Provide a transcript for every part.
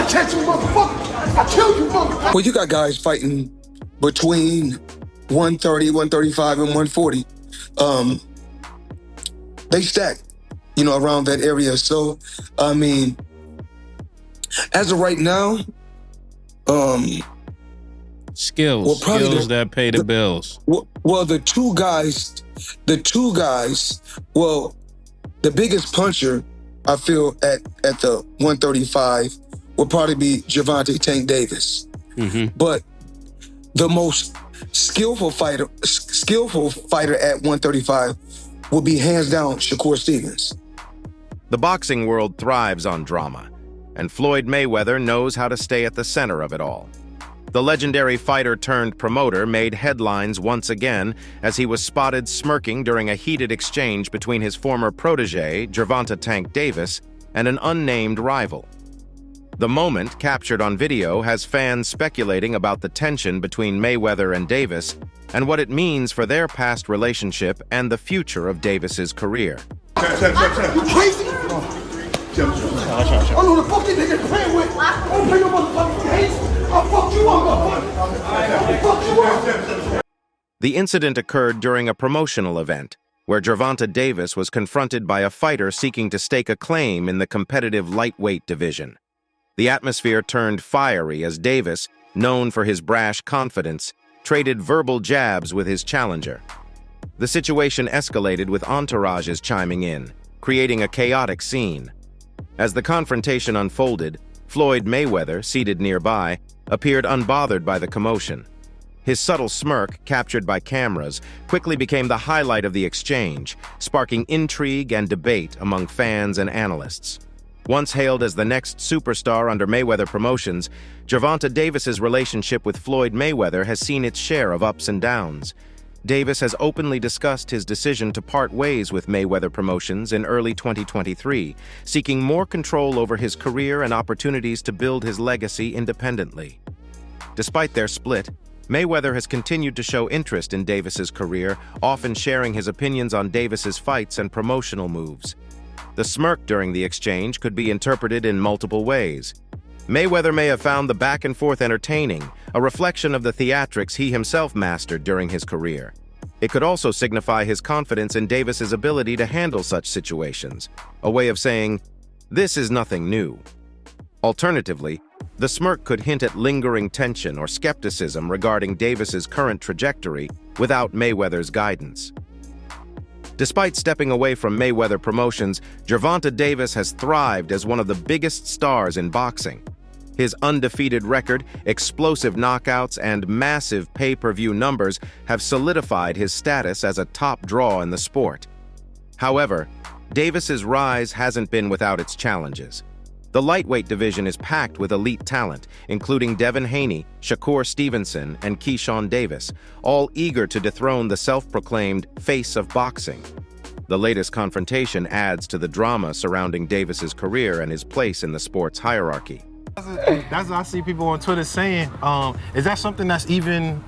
I catch you, motherfucker. I kill you, motherfucker. Well, you got guys fighting between 130, 135, and 140. They stack, around that area. So, I mean, as of right now, skills that pay the bills. Well, the two guys, well, the biggest puncher, I feel, at the 135 will probably be Gervonta Tank Davis. Mm-hmm. But the most skillful fighter at 135 will be hands down Shakur Stevens. The boxing world thrives on drama, and Floyd Mayweather knows how to stay at the center of it all. The legendary fighter-turned-promoter made headlines once again as he was spotted smirking during a heated exchange between his former protege, Gervonta Tank Davis, and an unnamed rival. The moment, captured on video, has fans speculating about the tension between Mayweather and Davis and what it means for their past relationship and the future of Davis's career. You crazy? I know the fuck you nigga playing with. I don't play no motherfucking games. I'll fuck you up, motherfucker. I'll fuck you up. The incident occurred during a promotional event where Gervonta Davis was confronted by a fighter seeking to stake a claim in the competitive lightweight division. The atmosphere turned fiery as Davis, known for his brash confidence, traded verbal jabs with his challenger. The situation escalated with entourages chiming in, creating a chaotic scene. As the confrontation unfolded, Floyd Mayweather, seated nearby, appeared unbothered by the commotion. His subtle smirk, captured by cameras, quickly became the highlight of the exchange, sparking intrigue and debate among fans and analysts. Once hailed as the next superstar under Mayweather Promotions, Gervonta Davis's relationship with Floyd Mayweather has seen its share of ups and downs. Davis has openly discussed his decision to part ways with Mayweather Promotions in early 2023, seeking more control over his career and opportunities to build his legacy independently. Despite their split, Mayweather has continued to show interest in Davis's career, often sharing his opinions on Davis's fights and promotional moves. The smirk during the exchange could be interpreted in multiple ways. Mayweather may have found the back-and-forth entertaining, a reflection of the theatrics he himself mastered during his career. It could also signify his confidence in Davis's ability to handle such situations, a way of saying, "This is nothing new." Alternatively, the smirk could hint at lingering tension or skepticism regarding Davis's current trajectory without Mayweather's guidance. Despite stepping away from Mayweather Promotions, Gervonta Davis has thrived as one of the biggest stars in boxing. His undefeated record, explosive knockouts, and massive pay-per-view numbers have solidified his status as a top draw in the sport. However, Davis's rise hasn't been without its challenges. The lightweight division is packed with elite talent, including Devin Haney, Shakur Stevenson, and Keyshawn Davis, all eager to dethrone the self-proclaimed face of boxing. The latest confrontation adds to the drama surrounding Davis's career and his place in the sport's hierarchy. That's what I see people on Twitter saying. Is that something that's even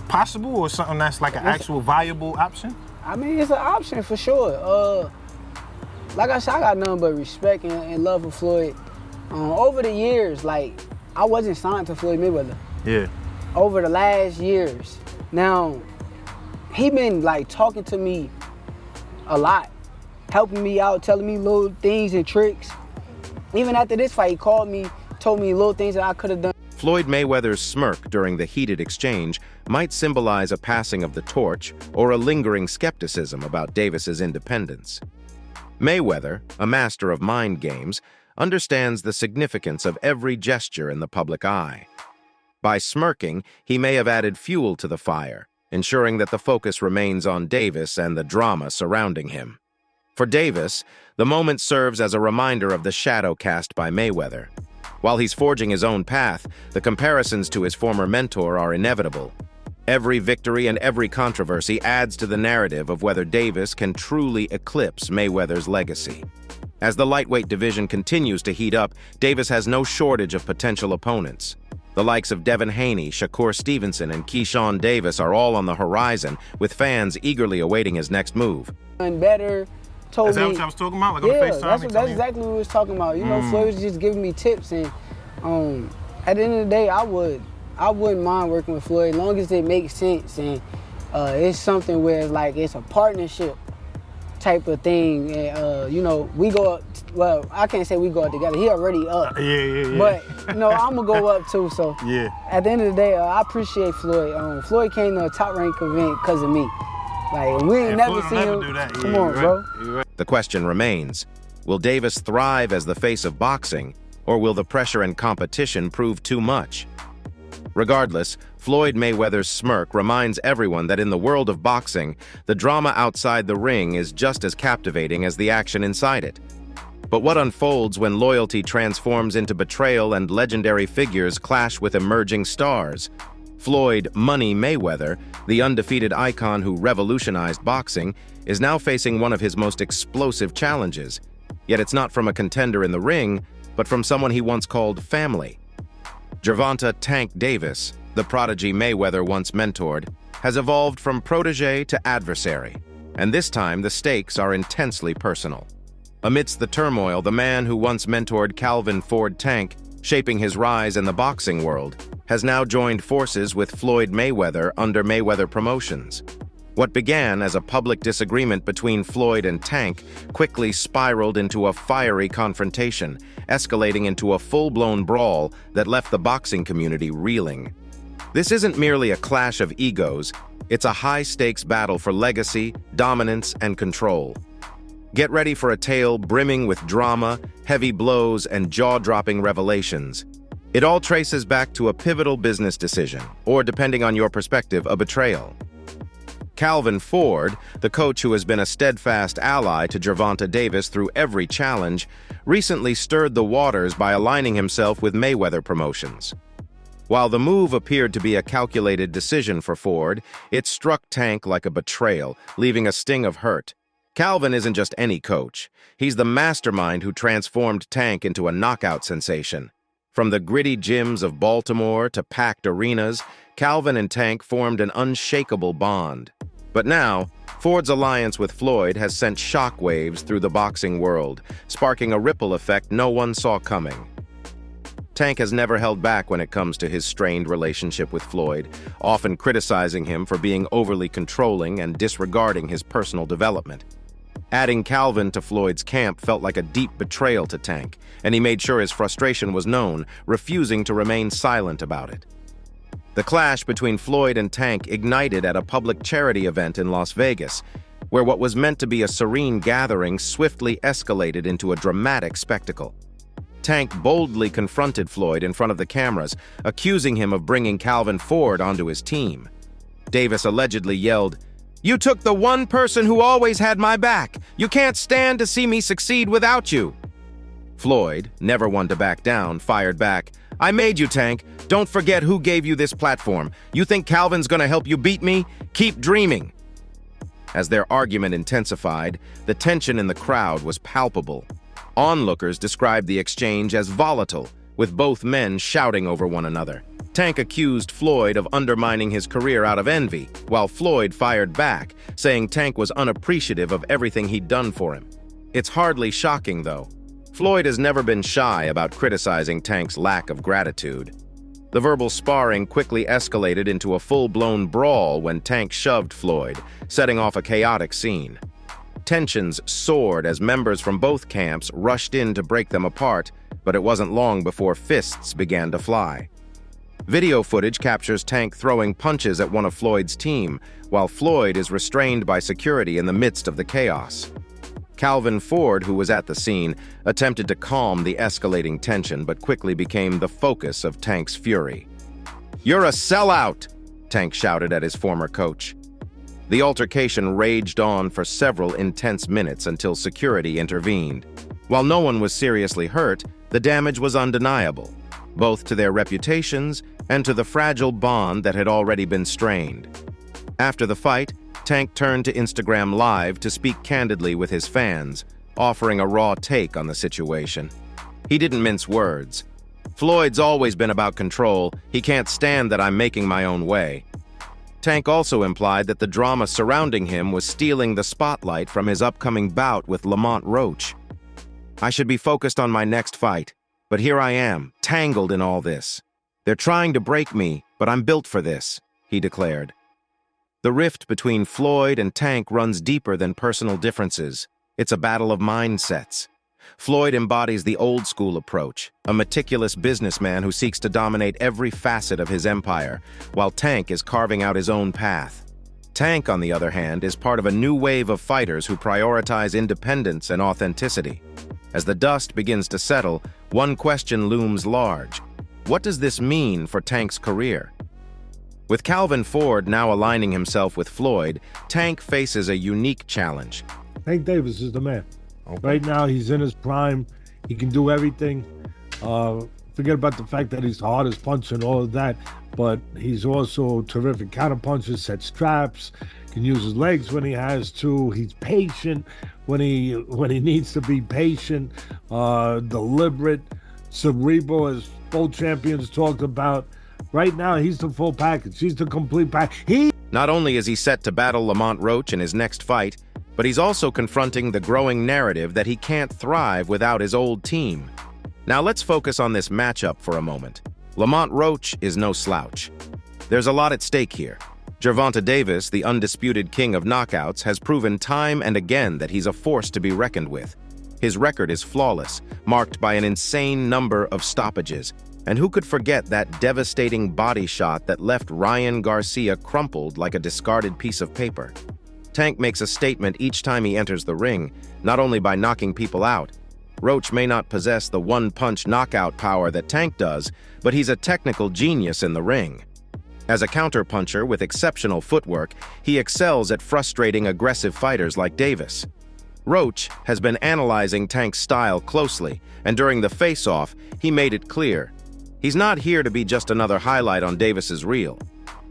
possible, or something that's like an actual viable option? I mean, it's an option for sure. Like I said, I got nothing but respect and love for Floyd. Over the years, like, I wasn't signed to Floyd Mayweather. Yeah. Over the last years. Now, he been, like, talking to me a lot, helping me out, telling me little things and tricks. Even after this fight, he called me, told me little things that I could have done. Floyd Mayweather's smirk during the heated exchange might symbolize a passing of the torch or a lingering skepticism about Davis's independence. Mayweather, a master of mind games, understands the significance of every gesture in the public eye. By smirking, he may have added fuel to the fire, ensuring that the focus remains on Davis and the drama surrounding him. For Davis, the moment serves as a reminder of the shadow cast by Mayweather. While he's forging his own path, the comparisons to his former mentor are inevitable. Every victory and every controversy adds to the narrative of whether Davis can truly eclipse Mayweather's legacy. As the lightweight division continues to heat up, Davis has no shortage of potential opponents. The likes of Devin Haney, Shakur Stevenson, and Keyshawn Davis are all on the horizon, with fans eagerly awaiting his next move. And better told Is that me, what I was talking about? Like yeah, on FaceTime? that's exactly what we was talking about. You know, Floyd was just giving me tips, and At the end of the day, I wouldn't mind working with Floyd as long as it makes sense and it's something where it's like it's a partnership type of thing. And you know, we go up. Well, I can't say we go up together. He already up. Yeah. But you know, I'm gonna go up too. So yeah. At the end of the day, I appreciate Floyd. Floyd came to a top rank event because of me. Like we ain't never seen him. Do that. Come on, bro. Right. The question remains, will Davis thrive as the face of boxing, or will the pressure and competition prove too much? Regardless, Floyd Mayweather's smirk reminds everyone that in the world of boxing, the drama outside the ring is just as captivating as the action inside it. But what unfolds when loyalty transforms into betrayal and legendary figures clash with emerging stars? Floyd "Money" Mayweather, the undefeated icon who revolutionized boxing, is now facing one of his most explosive challenges. Yet it's not from a contender in the ring, but from someone he once called family. Gervonta "Tank" Davis, the prodigy Mayweather once mentored, has evolved from protege to adversary, and this time the stakes are intensely personal. Amidst the turmoil, the man who once mentored Calvin Ford Tank, shaping his rise in the boxing world, has now joined forces with Floyd Mayweather under Mayweather Promotions. What began as a public disagreement between Floyd and Tank quickly spiraled into a fiery confrontation, escalating into a full-blown brawl that left the boxing community reeling. This isn't merely a clash of egos, it's a high-stakes battle for legacy, dominance, and control. Get ready for a tale brimming with drama, heavy blows, and jaw-dropping revelations. It all traces back to a pivotal business decision, or depending on your perspective, a betrayal. Calvin Ford, the coach who has been a steadfast ally to Gervonta Davis through every challenge, recently stirred the waters by aligning himself with Mayweather Promotions. While the move appeared to be a calculated decision for Ford, it struck Tank like a betrayal, leaving a sting of hurt. Calvin isn't just any coach. He's the mastermind who transformed Tank into a knockout sensation. From the gritty gyms of Baltimore to packed arenas, Calvin and Tank formed an unshakable bond. But now, Ford's alliance with Floyd has sent shockwaves through the boxing world, sparking a ripple effect no one saw coming. Tank has never held back when it comes to his strained relationship with Floyd, often criticizing him for being overly controlling and disregarding his personal development. Adding Calvin to Floyd's camp felt like a deep betrayal to Tank, and he made sure his frustration was known, refusing to remain silent about it. The clash between Floyd and Tank ignited at a public charity event in Las Vegas, where what was meant to be a serene gathering swiftly escalated into a dramatic spectacle. Tank boldly confronted Floyd in front of the cameras, accusing him of bringing Calvin Ford onto his team. Davis allegedly yelled, "You took the one person who always had my back. You can't stand to see me succeed without you." Floyd, never one to back down, fired back, "I made you, Tank. Don't forget who gave you this platform. You think Calvin's gonna help you beat me? Keep dreaming." As their argument intensified, the tension in the crowd was palpable. Onlookers described the exchange as volatile, with both men shouting over one another. Tank accused Floyd of undermining his career out of envy, while Floyd fired back, saying Tank was unappreciative of everything he'd done for him. It's hardly shocking, though. Floyd has never been shy about criticizing Tank's lack of gratitude. The verbal sparring quickly escalated into a full-blown brawl when Tank shoved Floyd, setting off a chaotic scene. Tensions soared as members from both camps rushed in to break them apart, but it wasn't long before fists began to fly. Video footage captures Tank throwing punches at one of Floyd's team, while Floyd is restrained by security in the midst of the chaos. Calvin Ford, who was at the scene, attempted to calm the escalating tension but quickly became the focus of Tank's fury. "You're a sellout!" Tank shouted at his former coach. The altercation raged on for several intense minutes until security intervened. While no one was seriously hurt, the damage was undeniable, both to their reputations and to the fragile bond that had already been strained. After the fight, Tank turned to Instagram Live to speak candidly with his fans, offering a raw take on the situation. He didn't mince words. "Floyd's always been about control. He can't stand that I'm making my own way." Tank also implied that the drama surrounding him was stealing the spotlight from his upcoming bout with Lamont Roach. "I should be focused on my next fight. But here I am, tangled in all this. They're trying to break me, but I'm built for this, he declared. The rift between Floyd and Tank runs deeper than personal differences. It's a battle of mindsets. Floyd embodies the old-school approach, a meticulous businessman who seeks to dominate every facet of his empire, while Tank is carving out his own path. Tank, on the other hand, is part of a new wave of fighters who prioritize independence and authenticity. As the dust begins to settle, one question looms large. What does this mean for Tank's career? With Calvin Ford now aligning himself with Floyd, Tank faces a unique challenge. Tank Davis is the man. Okay. Right now, he's in his prime. He can do everything. Forget about the fact that he's the hardest puncher and all of that, but he's also a terrific counterpuncher, sets traps, can use his legs when he has to. He's patient when he needs to be patient, deliberate, cerebral, as both champions talked about. Right now, he's the full package. He's the complete package. Not only is he set to battle Lamont Roach in his next fight, but he's also confronting the growing narrative that he can't thrive without his old team. Now let's focus on this matchup for a moment. Lamont Roach is no slouch. There's a lot at stake here. Gervonta Davis, the undisputed king of knockouts, has proven time and again that he's a force to be reckoned with. His record is flawless, marked by an insane number of stoppages. And who could forget that devastating body shot that left Ryan Garcia crumpled like a discarded piece of paper? Tank makes a statement each time he enters the ring, not only by knocking people out. Roach may not possess the one-punch knockout power that Tank does, but he's a technical genius in the ring. As a counterpuncher with exceptional footwork, he excels at frustrating aggressive fighters like Davis. Roach has been analyzing Tank's style closely, and during the face-off, he made it clear. He's not here to be just another highlight on Davis's reel.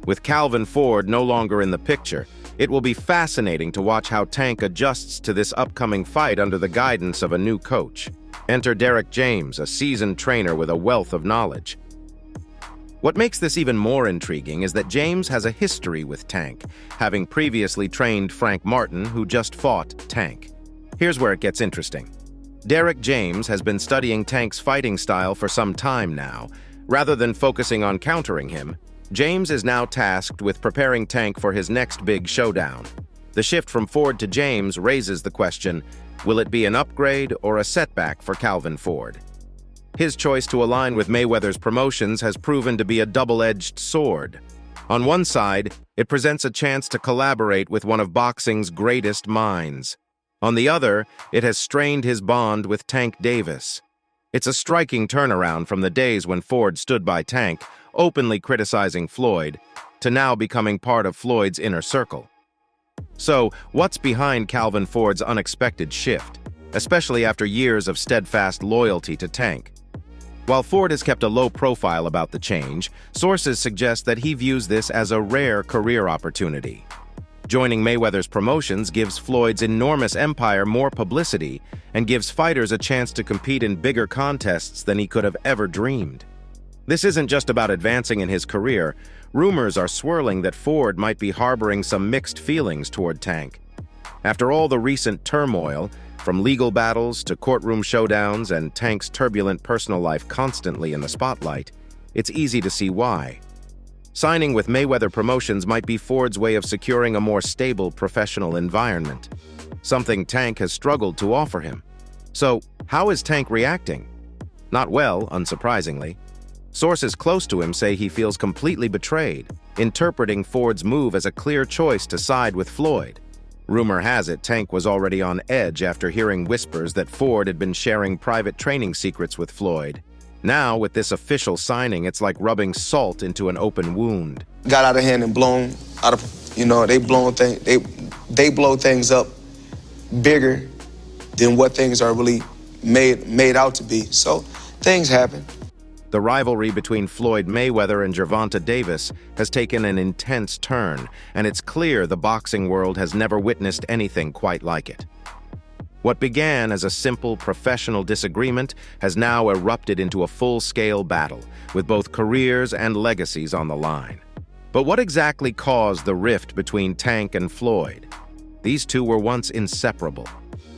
With Calvin Ford no longer in the picture, it will be fascinating to watch how Tank adjusts to this upcoming fight under the guidance of a new coach. Enter Derek James, a seasoned trainer with a wealth of knowledge. What makes this even more intriguing is that James has a history with Tank, having previously trained Frank Martin, who just fought Tank. Here's where it gets interesting. Derek James has been studying Tank's fighting style for some time now. Rather than focusing on countering him, James is now tasked with preparing Tank for his next big showdown. The shift from Ford to James raises the question, will it be an upgrade or a setback for Calvin Ford? His choice to align with Mayweather's promotions has proven to be a double-edged sword. On one side, it presents a chance to collaborate with one of boxing's greatest minds. On the other, it has strained his bond with Tank Davis. It's a striking turnaround from the days when Ford stood by Tank, openly criticizing Floyd, to now becoming part of Floyd's inner circle. So, what's behind Calvin Ford's unexpected shift, especially after years of steadfast loyalty to Tank? While Ford has kept a low profile about the change, sources suggest that he views this as a rare career opportunity. Joining Mayweather's promotions gives Floyd's enormous empire more publicity and gives fighters a chance to compete in bigger contests than he could have ever dreamed. This isn't just about advancing in his career. Rumors are swirling that Ford might be harboring some mixed feelings toward Tank. After all the recent turmoil, from legal battles to courtroom showdowns and Tank's turbulent personal life constantly in the spotlight, it's easy to see why. Signing with Mayweather Promotions might be Ford's way of securing a more stable professional environment, something Tank has struggled to offer him. So, how is Tank reacting? Not well, unsurprisingly. Sources close to him say he feels completely betrayed, interpreting Ford's move as a clear choice to side with Floyd. Rumor has it Tank was already on edge after hearing whispers that Ford had been sharing private training secrets with Floyd. Now, with this official signing, it's like rubbing salt into an open wound. Got out of hand and blown out of, they blow things up bigger than what things are really made out to be. So things happen. The rivalry between Floyd Mayweather and Gervonta Davis has taken an intense turn, and it's clear the boxing world has never witnessed anything quite like it. What began as a simple professional disagreement has now erupted into a full-scale battle, with both careers and legacies on the line. But what exactly caused the rift between Tank and Floyd? These two were once inseparable.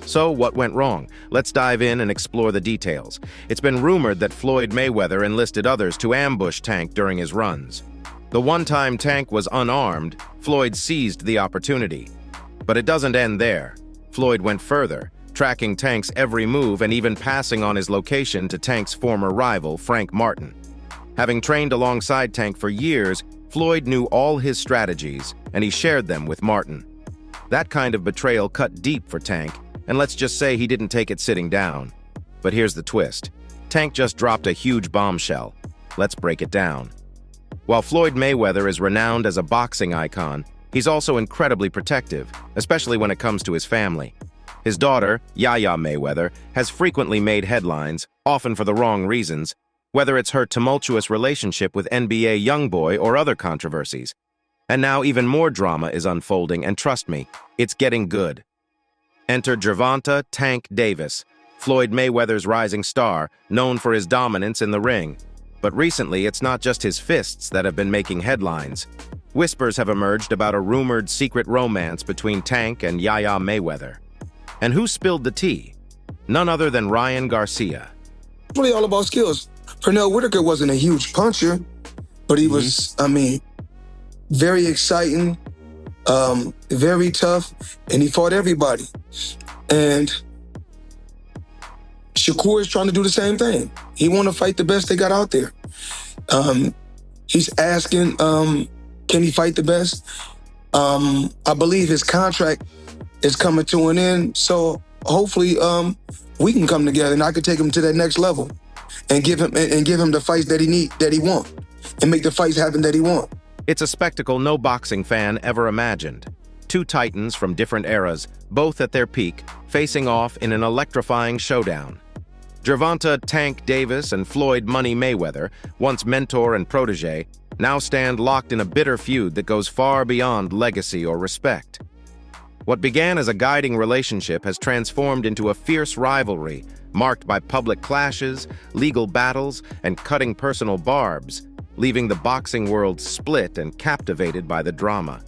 So, what went wrong? Let's dive in and explore the details. It's been rumored that Floyd Mayweather enlisted others to ambush Tank during his runs. The one time Tank was unarmed, Floyd seized the opportunity. But it doesn't end there. Floyd went further, tracking Tank's every move and even passing on his location to Tank's former rival, Frank Martin. Having trained alongside Tank for years, Floyd knew all his strategies, and he shared them with Martin. That kind of betrayal cut deep for Tank, and let's just say he didn't take it sitting down. But here's the twist. Tank just dropped a huge bombshell. Let's break it down. While Floyd Mayweather is renowned as a boxing icon, he's also incredibly protective, especially when it comes to his family. His daughter, Yaya Mayweather, has frequently made headlines, often for the wrong reasons, whether it's her tumultuous relationship with NBA YoungBoy or other controversies. And now even more drama is unfolding, and trust me, it's getting good. Enter Gervonta "Tank" Davis, Floyd Mayweather's rising star, known for his dominance in the ring. But recently, it's not just his fists that have been making headlines. Whispers have emerged about a rumored secret romance between Tank and Yaya Mayweather. And who spilled the tea? None other than Ryan Garcia. It's really all about skills. Pernell Whitaker wasn't a huge puncher, but he was, very exciting, very tough, and he fought everybody. And Shakur is trying to do the same thing. He want to fight the best they got out there. He's asking, can he fight the best? I believe his contract is coming to an end, so hopefully we can come together and I can take him to that next level and give him the fights that he want, and make the fights happen that he want. It's a spectacle no boxing fan ever imagined. Two titans from different eras, both at their peak, facing off in an electrifying showdown. Gervonta "Tank" Davis and Floyd "Money" Mayweather, once mentor and protege, now stand locked in a bitter feud that goes far beyond legacy or respect. What began as a guiding relationship has transformed into a fierce rivalry, marked by public clashes, legal battles, and cutting personal barbs, leaving the boxing world split and captivated by the drama.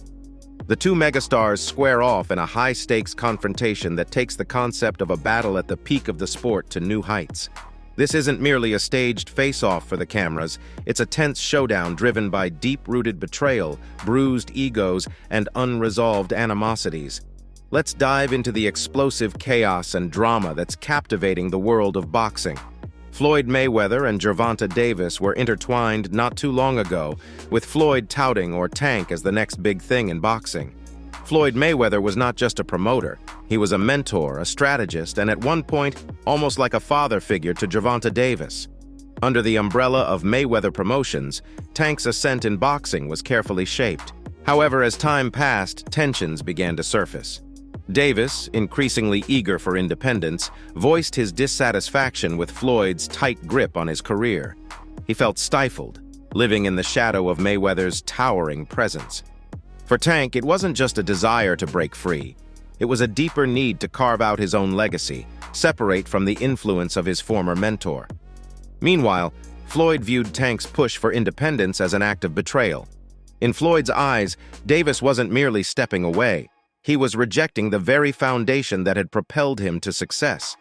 The two megastars square off in a high-stakes confrontation that takes the concept of a battle at the peak of the sport to new heights. This isn't merely a staged face-off for the cameras, it's a tense showdown driven by deep-rooted betrayal, bruised egos, and unresolved animosities. Let's dive into the explosive chaos and drama that's captivating the world of boxing. Floyd Mayweather and Gervonta Davis were intertwined not too long ago, with Floyd touting or Tank as the next big thing in boxing. Floyd Mayweather was not just a promoter, he was a mentor, a strategist, and at one point, almost like a father figure to Gervonta Davis. Under the umbrella of Mayweather Promotions, Tank's ascent in boxing was carefully shaped. However, as time passed, tensions began to surface. Davis, increasingly eager for independence, voiced his dissatisfaction with Floyd's tight grip on his career. He felt stifled, living in the shadow of Mayweather's towering presence. For Tank, it wasn't just a desire to break free. It was a deeper need to carve out his own legacy, separate from the influence of his former mentor. Meanwhile, Floyd viewed Tank's push for independence as an act of betrayal. In Floyd's eyes, Davis wasn't merely stepping away. He was rejecting the very foundation that had propelled him to success.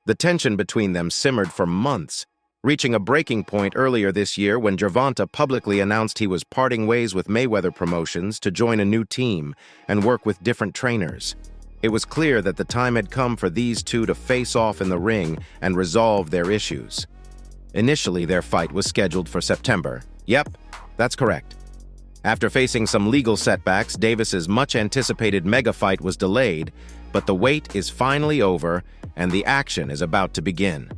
The tension between them simmered for months, reaching a breaking point earlier this year when Gervonta publicly announced he was parting ways with Mayweather Promotions to join a new team and work with different trainers. It was clear that the time had come for these two to face off in the ring and resolve their issues. Initially, their fight was scheduled for September. Yep, that's correct. After facing some legal setbacks, Davis's much-anticipated mega fight was delayed, but the wait is finally over and the action is about to begin.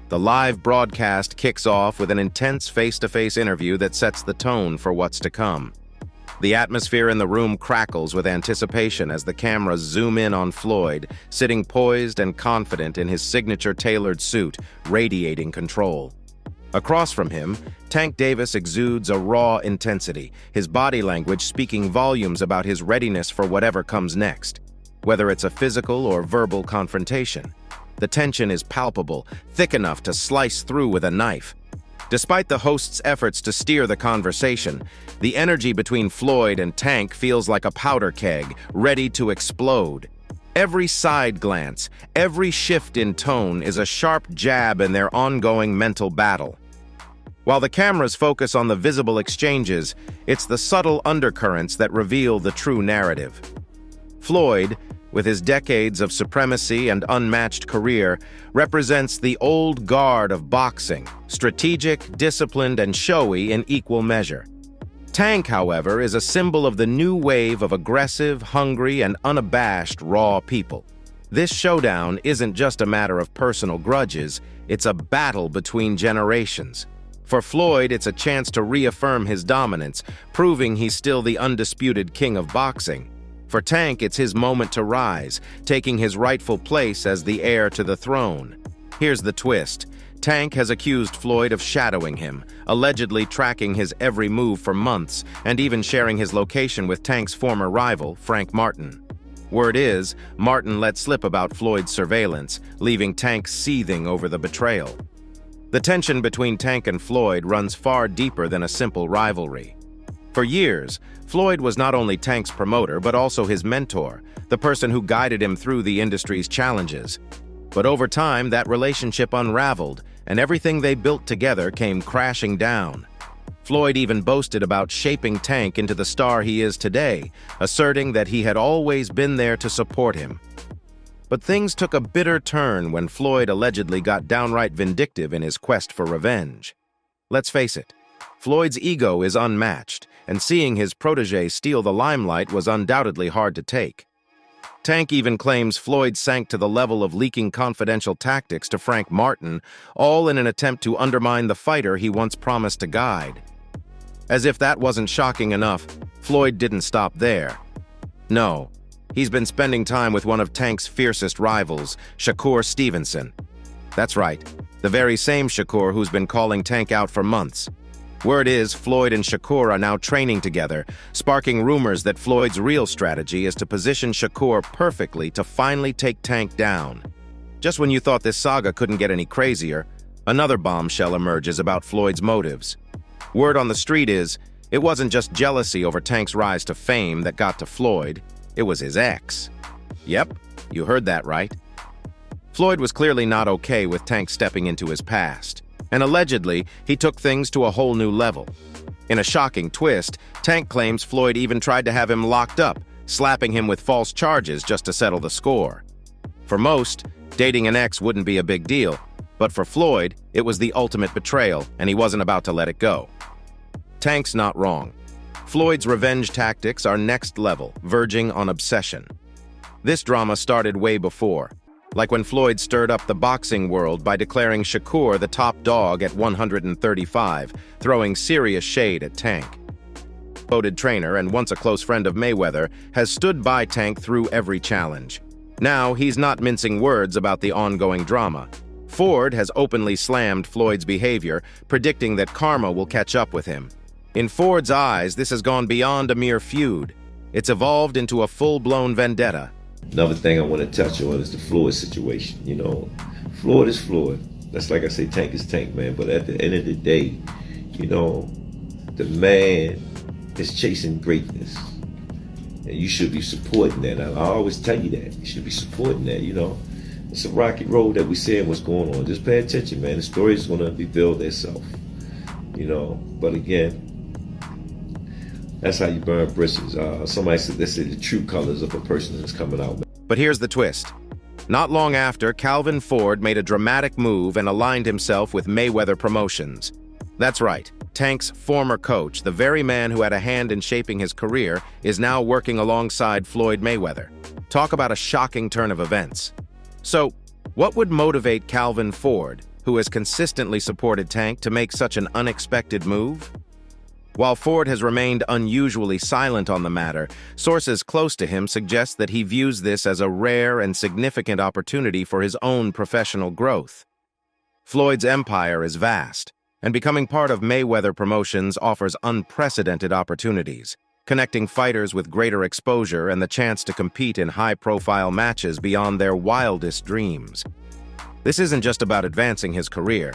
The live broadcast kicks off with an intense face-to-face interview that sets the tone for what's to come. The atmosphere in the room crackles with anticipation as the cameras zoom in on Floyd, sitting poised and confident in his signature tailored suit, radiating control. Across from him, Tank Davis exudes a raw intensity, his body language speaking volumes about his readiness for whatever comes next, whether it's a physical or verbal confrontation. The tension is palpable, thick enough to slice through with a knife. Despite the host's efforts to steer the conversation, the energy between Floyd and Tank feels like a powder keg, ready to explode. Every side glance, every shift in tone is a sharp jab in their ongoing mental battle. While the cameras focus on the visible exchanges, it's the subtle undercurrents that reveal the true narrative. Floyd, with his decades of supremacy and unmatched career, represents the old guard of boxing, strategic, disciplined, and showy in equal measure. Tank, however, is a symbol of the new wave of aggressive, hungry, and unabashed raw people. This showdown isn't just a matter of personal grudges, it's a battle between generations. For Floyd, it's a chance to reaffirm his dominance, proving he's still the undisputed king of boxing. For Tank, it's his moment to rise, taking his rightful place as the heir to the throne. Here's the twist. Tank has accused Floyd of shadowing him, allegedly tracking his every move for months, and even sharing his location with Tank's former rival, Frank Martin. Word is, Martin let slip about Floyd's surveillance, leaving Tank seething over the betrayal. The tension between Tank and Floyd runs far deeper than a simple rivalry. For years, Floyd was not only Tank's promoter, but also his mentor, the person who guided him through the industry's challenges. But over time, that relationship unraveled, and everything they built together came crashing down. Floyd even boasted about shaping Tank into the star he is today, asserting that he had always been there to support him. But things took a bitter turn when Floyd allegedly got downright vindictive in his quest for revenge. Let's face it, Floyd's ego is unmatched, and seeing his protege steal the limelight was undoubtedly hard to take. Tank even claims Floyd sank to the level of leaking confidential tactics to Frank Martin, all in an attempt to undermine the fighter he once promised to guide. As if that wasn't shocking enough, Floyd didn't stop there. No, he's been spending time with one of Tank's fiercest rivals, Shakur Stevenson. That's right, the very same Shakur who's been calling Tank out for months. Word is Floyd and Shakur are now training together, sparking rumors that Floyd's real strategy is to position Shakur perfectly to finally take Tank down. Just when you thought this saga couldn't get any crazier, another bombshell emerges about Floyd's motives. Word on the street is, it wasn't just jealousy over Tank's rise to fame that got to Floyd, it was his ex. Yep, you heard that right. Floyd was clearly not okay with Tank stepping into his past, and allegedly, he took things to a whole new level. In a shocking twist, Tank claims Floyd even tried to have him locked up, slapping him with false charges just to settle the score. For most, dating an ex wouldn't be a big deal, but for Floyd, it was the ultimate betrayal, and he wasn't about to let it go. Tank's not wrong. Floyd's revenge tactics are next level, verging on obsession. This drama started way before, like when Floyd stirred up the boxing world by declaring Shakur the top dog at 135, throwing serious shade at Tank. Voted trainer and once a close friend of Mayweather, has stood by Tank through every challenge. Now he's not mincing words about the ongoing drama. Ford has openly slammed Floyd's behavior, predicting that karma will catch up with him. In Ford's eyes, this has gone beyond a mere feud. It's evolved into a full-blown vendetta. Another thing I want to touch on is the Floyd situation. You know, Floyd is Floyd. That's like I say, Tank is Tank, man. But at the end of the day, you know, the man is chasing greatness. And you should be supporting that. I always tell you that. You should be supporting that, you know. It's a rocky road that we seeing what's going on. Just pay attention, man. The story is going to reveal itself, you know. But again, that's how you burn bridges. Somebody said this is the true colors of a person that's coming out. But here's the twist. Not long after, Calvin Ford made a dramatic move and aligned himself with Mayweather Promotions. That's right, Tank's former coach, the very man who had a hand in shaping his career, is now working alongside Floyd Mayweather. Talk about a shocking turn of events. So, what would motivate Calvin Ford, who has consistently supported Tank, to make such an unexpected move? While Ford has remained unusually silent on the matter, sources close to him suggest that he views this as a rare and significant opportunity for his own professional growth. Floyd's empire is vast, and becoming part of Mayweather Promotions offers unprecedented opportunities, connecting fighters with greater exposure and the chance to compete in high-profile matches beyond their wildest dreams. This isn't just about advancing his career.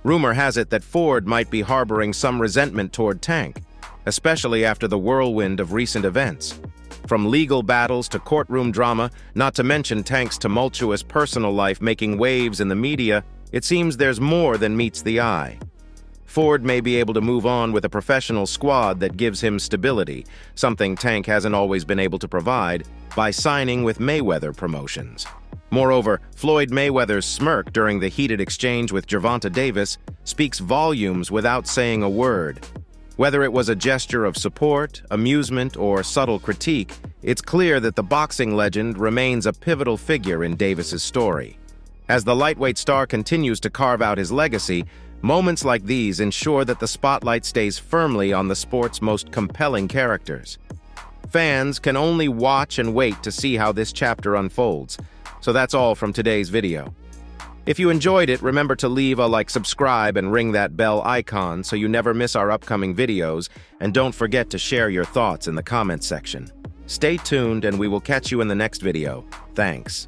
Rumor has it that Ford might be harboring some resentment toward Tank, especially after the whirlwind of recent events. From legal battles to courtroom drama, not to mention Tank's tumultuous personal life making waves in the media, it seems there's more than meets the eye. Ford may be able to move on with a professional squad that gives him stability, something Tank hasn't always been able to provide, by signing with Mayweather Promotions. Moreover, Floyd Mayweather's smirk during the heated exchange with Gervonta Davis speaks volumes without saying a word. Whether it was a gesture of support, amusement, or subtle critique, it's clear that the boxing legend remains a pivotal figure in Davis's story. As the lightweight star continues to carve out his legacy, moments like these ensure that the spotlight stays firmly on the sport's most compelling characters. Fans can only watch and wait to see how this chapter unfolds. So that's all from today's video. If you enjoyed it, remember to leave a like, subscribe, and ring that bell icon so you never miss our upcoming videos, and don't forget to share your thoughts in the comments section. Stay tuned and we will catch you in the next video. Thanks.